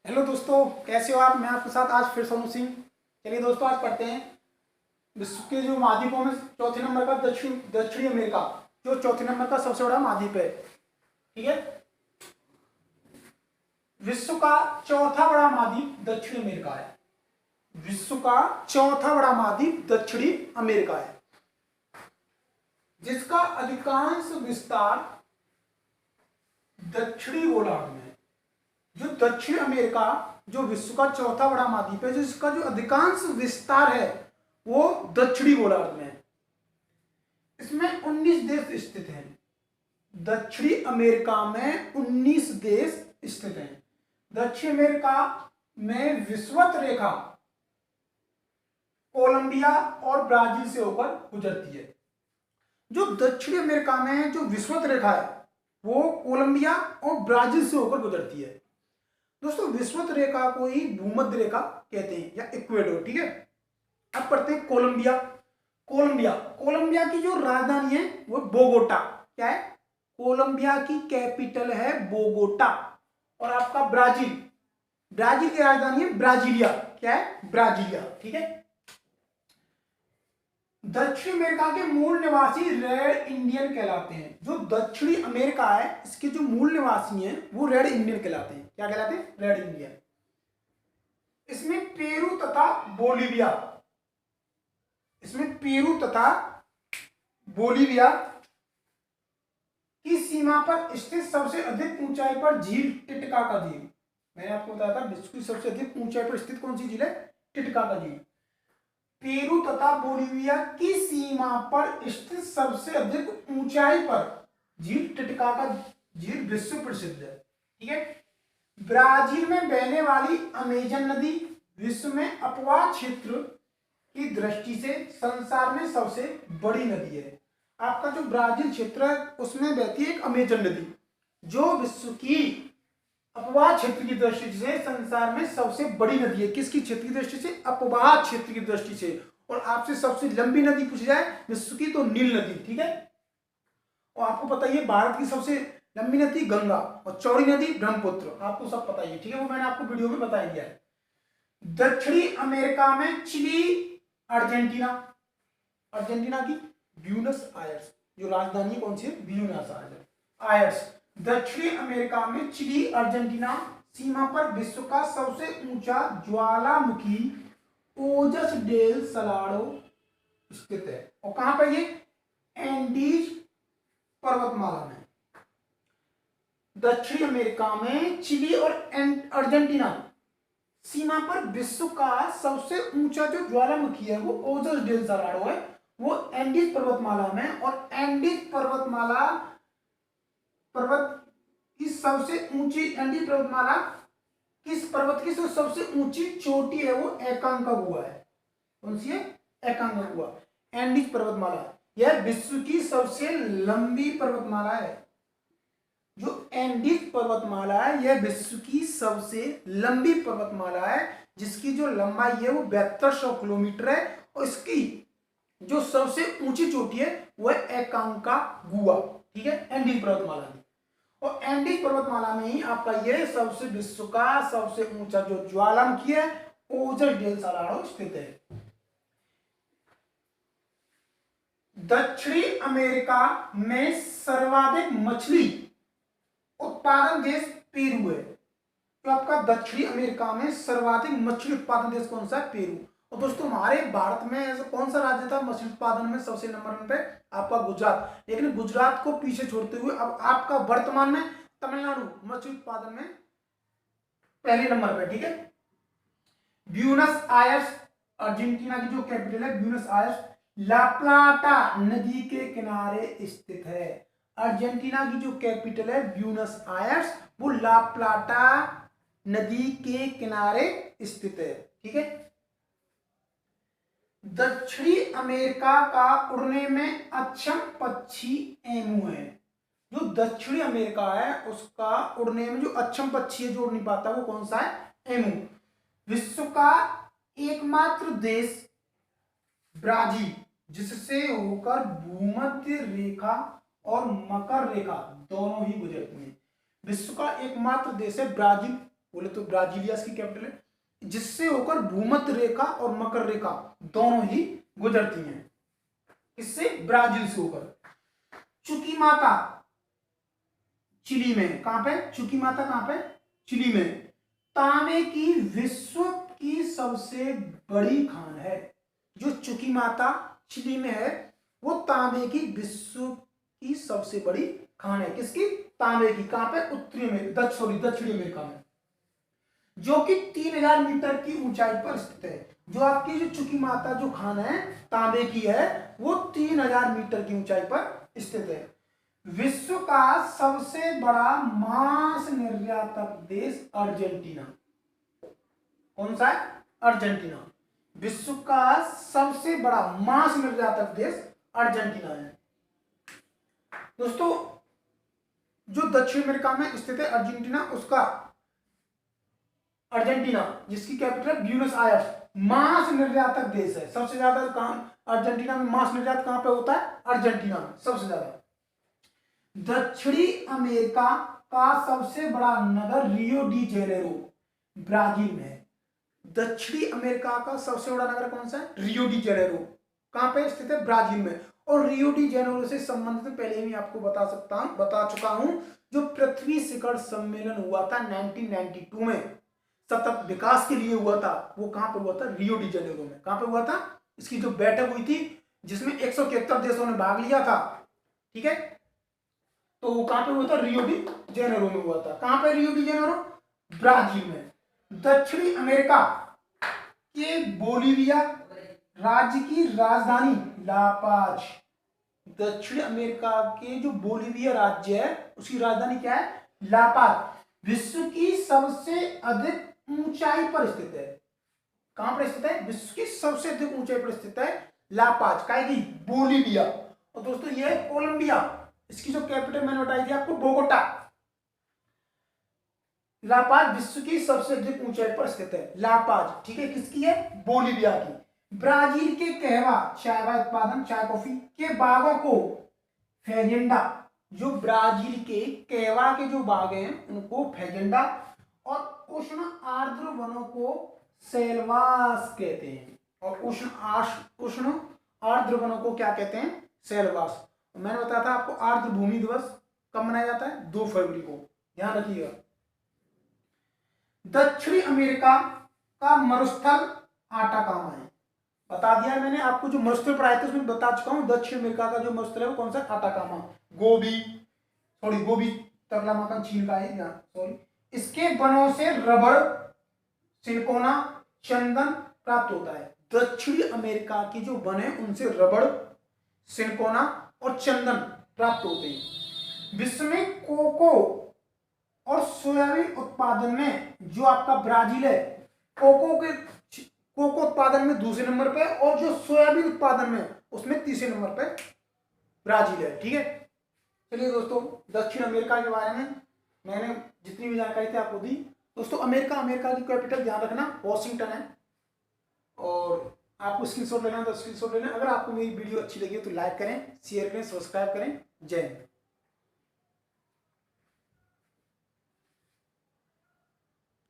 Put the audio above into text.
Hello दोस्तों, कैसे हो आप। मैं आपके साथ आज फिर सोनू सिंह। चलिए दोस्तों, आज पढ़ते हैं विश्व के जो महाद्वीपों में चौथे नंबर का दक्षिणी अमेरिका, जो चौथे नंबर का सबसे बड़ा महाद्वीप है। ठीक है, विश्व का चौथा बड़ा महाद्वीप दक्षिणी अमेरिका है। विश्व का चौथा बड़ा महाद्वीप दक्षिणी अमेरिका है, जिसका अधिकांश विस्तार दक्षिणी गोलार्ध में है। जो दक्षिण अमेरिका जो विश्व का चौथा बड़ा महाद्वीप है, जिसका जो अधिकांश विस्तार है वो दक्षिणी गोलार्ध में है। इसमें 19 देश स्थित हैं। दक्षिणी अमेरिका में 19 देश स्थित हैं। दक्षिण अमेरिका में विषुवत रेखा कोलंबिया और ब्राजील से होकर गुजरती है। जो दक्षिणी अमेरिका में जो विषुवत रेखा है वो कोलंबिया और ब्राजील से होकर गुजरती है। दोस्तों, विषुवत रेखा को ही भूमध्य रेखा कहते हैं या इक्वेडोर। ठीक है, अब पढ़ते हैं कोलंबिया। कोलंबिया की जो राजधानी है वो बोगोटा। क्या है? कोलंबिया की कैपिटल है बोगोटा। और आपका ब्राजील की राजधानी है ब्राजीलिया। क्या है? ब्राजीलिया। ठीक है, दक्षिण अमेरिका के मूल निवासी रेड इंडियन कहलाते हैं। जो दक्षिणी अमेरिका है इसके जो मूल निवासी हैं वो रेड इंडियन कहलाते हैं। क्या कहलाते हैं? Red Indian. इसमें पेरू तथा बोलीविया की सीमा पर स्थित सबसे अधिक ऊंचाई पर झील टिटकाका झील। मैंने आपको बताया था विश्व की सबसे अधिक ऊंचाई पर स्थित कौन सी झील है? टिटकाका झील। पेरू तथा बोलीविया की सीमा पर स्थित सबसे अधिक ऊंचाई पर झील टिटकाका झील विश्व प्रसिद्ध है। ठीक है, ब्राजील में बहने वाली अमेजन नदी विश्व में अपवाह क्षेत्र की दृष्टि से संसार में सबसे बड़ी नदी है। आपका जो ब्राजील क्षेत्र है उसमें बहती है एक अमेजन नदी, जो विश्व की अपवाह क्षेत्र की दृष्टि से संसार में सबसे बड़ी नदी है। किसकी क्षेत्र की दृष्टि से? अपवाह क्षेत्र की दृष्टि से। और आपसे सबसे लंबी नदी पूछी जाए विश्व की तो नील नदी। ठीक है, और आपको पता ही है भारत की सबसे लंबी नदी गंगा और चौड़ी नदी ब्रह्मपुत्र। आपको सब पता ही है। ठीक है, वो मैंने आपको वीडियो में बता दिया है। दक्षिणी अमेरिका में चिली, अर्जेंटीना की ब्यूनस आयर्स, जो राजधानी कौन सी है? Buenos Aires. दक्षिणी अमेरिका में चिली, अर्जेंटीना सीमा पर विश्व का सबसे ऊंचा ज्वालामुखी ओजस डेल सलाडो स्थित है। और कहां पर ये? एंडीज पर्वतमाला में। दक्षिणी अमेरिका में चिली और अर्जेंटीना सीमा पर विश्व का सबसे ऊंचा जो ज्वालामुखी है वो ओजस डेल सलाडो है। वो एंडीज पर्वतमाला में। और एंडीज पर्वत की सबसे ऊंची एंडीज पर्वतमाला किस पर्वत की सबसे ऊंची चोटी है? वो एकांकागुआ है। कौन सी है? एकांकागुआ। एंडीज पर्वतमाला यह विश्व की सबसे लंबी पर्वतमाला है। जो एंडीज पर्वतमाला है यह विश्व की सबसे लंबी पर्वतमाला है, जिसकी जो लंबाई है वो 7200 किलोमीटर है। और इसकी जो सबसे ऊंची चोटी है वह एकांकागुआ। ठीक है, एंडीज पर्वतमाला में। और एंडीज पर्वतमाला में ही आपका ये सबसे विश्व का सबसे ऊंचा जो ज्वालामुखी है ओजस डेल सलाडो स्थित है। दक्षिणी अमेरिका में सर्वाधिक मछली उत्पादन देश पेरू है। तो आपका दक्षिणी अमेरिका में सर्वाधिक मछली उत्पादन देश कौन सा है? पेरू। और दोस्तों, हमारे भारत में ऐसा कौन सा राज्य था मछली उत्पादन में सबसे नंबर पे? आपका गुजरात। लेकिन गुजरात को पीछे छोड़ते हुए अब आपका वर्तमान में तमिलनाडु मछली उत्पादन में पहले नंबर पे। ठीक है, ब्यूनस आयर्स अर्जेंटीना की जो कैपिटल है ब्यूनस आयर्स ला प्लाटा नदी के किनारे स्थित है। अर्जेंटीना की जो कैपिटल है ब्यूनस आयर्स वो ला प्लाटा नदी के किनारे स्थित है। ठीक है, दक्षिणी अमेरिका का उड़ने में अक्षम पक्षी एमू है। जो दक्षिणी अमेरिका है उसका उड़ने में जो अक्षम पक्षी है, जो उड़ नहीं पाता, वो कौन सा है? एमू। विश्व का एकमात्र देश ब्राजील, जिससे होकर भूमध्य रेखा और मकर रेखा दोनों ही गुजरती हैं। विश्व का एकमात्र देश है ब्राजील, बोले तो ब्राजीलिया इसकी कैपिटल है, जिससे होकर भूमध्य रेखा और मकर रेखा दोनों ही गुजरती हैं। इससे ब्राजील से होकर। चुकीमाता चिली में, कहां पे चुकीमाता, कहां पे चिली में तांबे की विश्व की सबसे बड़ी खान है। जो चुकीमाता चिली में है वो तांबे की विश्व की सबसे बड़ी खान है। किसकी? तांबे की। कहां पे? उत्तरी में, दक्षिणी अमेरिका में, जो कि 3000 मीटर की ऊंचाई पर स्थित है। जो आपकी जो चुकीमाता जो खान है तांबे की है वो 3000 मीटर की ऊंचाई पर स्थित है। विश्व का सबसे बड़ा मांस निर्यातक देश अर्जेंटीना। कौन सा है? अर्जेंटीना। विश्व का सबसे बड़ा मांस निर्यातक देश अर्जेंटीना है। दोस्तों जो दक्षिण अमेरिका में स्थित है अर्जेंटीना, उसका अर्जेंटीना जिसकी कैपिटल ब्यूनस आयर्स, मांस निर्यातक देश है। सबसे ज्यादा काम अर्जेंटीना में मांस निर्यात कहां पे होता है? अर्जेंटीना में सबसे ज्यादा। दक्षिणी अमेरिका का सबसे बड़ा नगर रियो डी जेनेरो ब्राजील में है। दक्षिणी अमेरिका का सबसे बड़ा नगर कौन सा है? Rio de Janeiro. कहां पे स्थित है? ब्राजील में। और रियो डी जेनेरो से संबंधित पहले ही आपको बता चुका हूं, जो पृथ्वी शिखर सम्मेलन हुआ था 1992 में, सतत विकास के लिए हुआ था, वो कहां पर हुआ था? रियो डी जेनेरो में। कहां पर हुआ था? इसकी जो बैठक हुई थी जिसमें 171 देशों ने भाग लिया था, ठीक है, तो वो कहां पे हुआ था? रियो डी जेनेरो में हुआ था। कहां पे? रियो डी जेनेरो, ब्राजील में। दक्षिणी अमेरिका के बोलिविया राज्य की राजधानी लापाज। दक्षिण अमेरिका के जो बोलिविया राज्य है उसकी राजधानी क्या है? लापाज। विश्व की सबसे अधिक ऊंचाई पर स्थित है। कहां पर स्थित है? विश्व की सबसे अधिक ऊंचाई पर स्थित है लापाज, काय की? बोलिविया। और दोस्तों ये है कोलंबिया, इसकी जो कैपिटल मैंने बताई थी आपको, बोगोटा। लापाज विश्व की सबसे अधिक ऊंचाई पर स्थित है, लापाज, ठीक है। किसकी है? बोलिविया की। ब्राजील के कहवा चाय का उत्पादन, चाय कॉफी के बागों को फेजेंडा, जो ब्राजील के कहवा के जो बाग हैं उनको फेजेंडा, और उष्ण आर्द्र वनों को सेल्वास कहते हैं। और उष्ण आर्द्र वनों को क्या कहते हैं? सेल्वास। मैंने बताया था आपको आर्द्र भूमि दिवस कब मनाया जाता है? 2 फरवरी को, ध्यान रखिएगा। दक्षिणी अमेरिका का मरुस्थल आटाकामा है। बता दिया मैंने आपको, जो मरुस्थल पढ़ाए थे उसमें बता चुका हूं। दक्षिण अमेरिका का जो मरुस्थल है वो कौन सा? आटाकामा। गोबी तगलामाकन चीन का है, सॉरी। इसके वनों से रबड़, सिनकोना, चंदन प्राप्त होता है। दक्षिणी अमेरिका की जो वन है उनसे रबड़, सिनकोना और चंदन प्राप्त होते हैं। विश्व में कोको और सोयाबीन उत्पादन में जो आपका ब्राजील है, कोको उत्पादन में दूसरे नंबर पे, और जो सोयाबीन उत्पादन में उसमें तीसरे नंबर पे ब्राजील है, ठीक है। चलिए दोस्तों, दक्षिण अमेरिका के बारे में मैंने जितनी भी जानकारी थी आपको दी। दोस्तों अमेरिका की कैपिटल ध्यान रखना वॉशिंगटन है, और आपको स्क्रीनशॉट लेना तो स्क्रीनशॉट लेना। अगर आपको मेरी वीडियो अच्छी लगी तो लाइक करें, शेयर करें, सब्सक्राइब करें। जय हिंद।